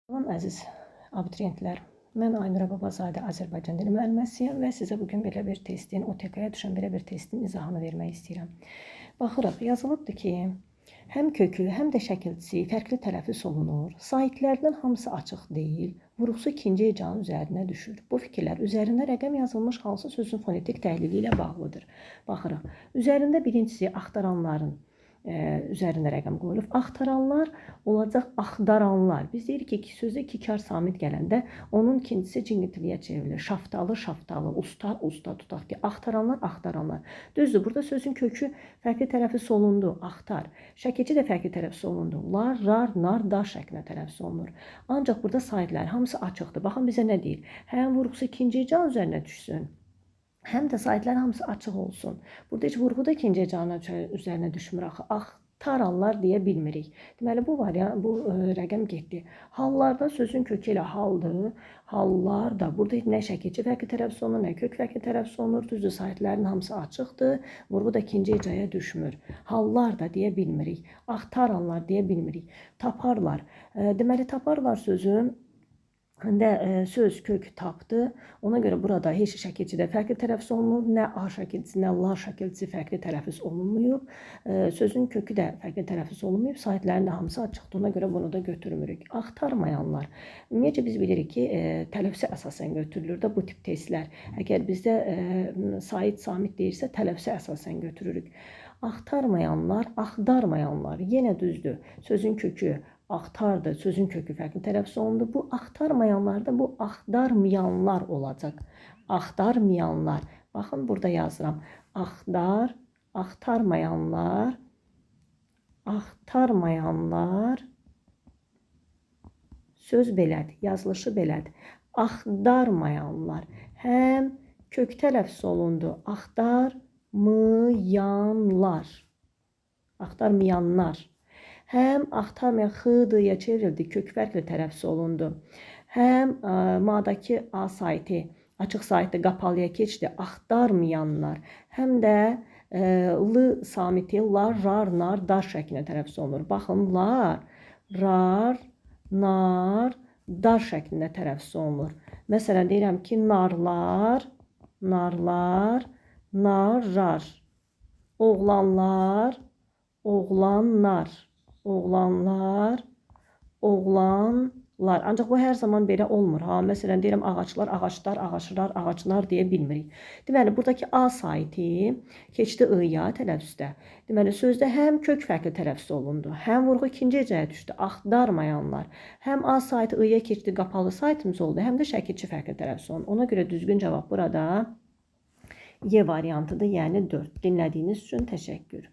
Salam əziz abituriyentlər. Mən Aynura Babazadə Azərbaycan dili müəlliməsiyəm və sizə bugün belə bir testin, OTK-ya düşən belə bir testin izahını vermək istəyirəm. Baxırıq, yazılıbdır ki, həm kökü, həm də şəkilçisi fərqli tələffüz olunur. Saitlərdən hamısı açıq deyil, vurğusu ikinci hecanın üzərinə düşür. Bu fikirlər üzərində rəqəm yazılmış hansı sözün fonetik təhlili ilə bağlıdır. Baxırıq, üzərində birincisi axtaranların üzərində rəqəm qoyulub. Axtaranlar olacaq axtaranlar. Biz deyirik ki, sözdə ikikar samit gələndə onun ikincisi cingiltiliyə çevrilir. Şaftalı, şaftalı, usta, usta tutaq ki, axtaranlar, axtaranlar. Düzdür, burada sözün kökü fərqli tələffüz olundu. Axtar. Şəkilçi də fərqli tələffüz olundu. Lar, rar, nar, dar şəklinə tələffüz olunur. Ancaq burada saitlər hamısı açıqdır. Baxın bizə nə deyir? Həm vurğusu ikinci hecan üzərinə düşsün, həm də saitlər hamısı açıq olsun. Burada heç vurğu da ikinci hecanın üzərinə düşmür axı. Axtaranlar deyə bilmirik. Deməli, bu rəqəm getdi. Hallarda sözün kökü ilə haldır. Hallar da burada nə şəkilçi fərqli tələffüz olunur, nə kök fərqli tələffüz olunur. Düzdür, saitlərin hamısı açıqdır. Vurğu da ikinci hecaya düşmür. Hallar da deyə bilmirik. Axtaranlar deyə bilmirik. Taparlar. Deməli, taparlar sözü söz kök tapdı. Ona görə burada heç şəkilçidə fərqli tələffüz olunur. Nə A şəkilçisi, nə La şəkilçisi fərqli tələffüz olunmayıb. Sözün kökü də fərqli tələffüz olunmayıb. Saitlərin də hamısı açıqdır. Ona görə bunu da götürmürük. Axtarmayanlar. Ümumiyyətcə biz bilirik ki, tələffüzə əsasən götürülür də bu tip testlər. Əgər bizdə sait, samit deyirsə, tələffüzə əsasən götürürük. Axtarmayanlar, axtarmayanlar. Yenə düzdür. Sözün kökü axtardı, sözün kökü fərqli tələffüz olundu. Bu axtarmayanlarda bu axtarmayanlar olacaq. Axtarmayanlar. Baxın, burada yazıram. Axtar, axtarmayanlar, axtarmayanlar. Söz belədir, yazılışı belədir. Axtarmayanlar. Həm kök tələffüz olundu. Axtarmayanlar. Axtarmayanlar. Həm axtarmayan xıdıya çevrildi, kök fərqli tələffüz olundu. Həm ma'dakı A saiti, açıq saiti qapalıya keçdi, axtarmayanlar. Həm də L samiti lar, rar, nar, dar şəklinə tələffüz olunur. Baxın, lar, rar, nar, dar şəklində tələffüz olunur. Məsələn, deyirəm ki, narlar, narlar, narrar. Oğlanlar, oğlanlar. Oğlanlar, oğlanlar. Ancaq bu hər zaman belə olmur. Məsələn, deyirəm, ağaçlar, ağaçlar, ağaçlar, ağaçlar deyə bilmirik. Deməli, buradakı A saiti keçdi I-ya tələffüzdə. Deməli, sözdə həm kök fərqli tələffüz olundu, həm vurğu ikinci hecaya düşdü, axtarmayanlar. Həm A saiti I-ya keçdi, qapalı saitimiz oldu, həm də şəkilçi fərqli tələffüz olundu. Ona görə düzgün cavab burada Y variantıdır, yəni 4. Dinlədiyiniz üçün təşəkkür.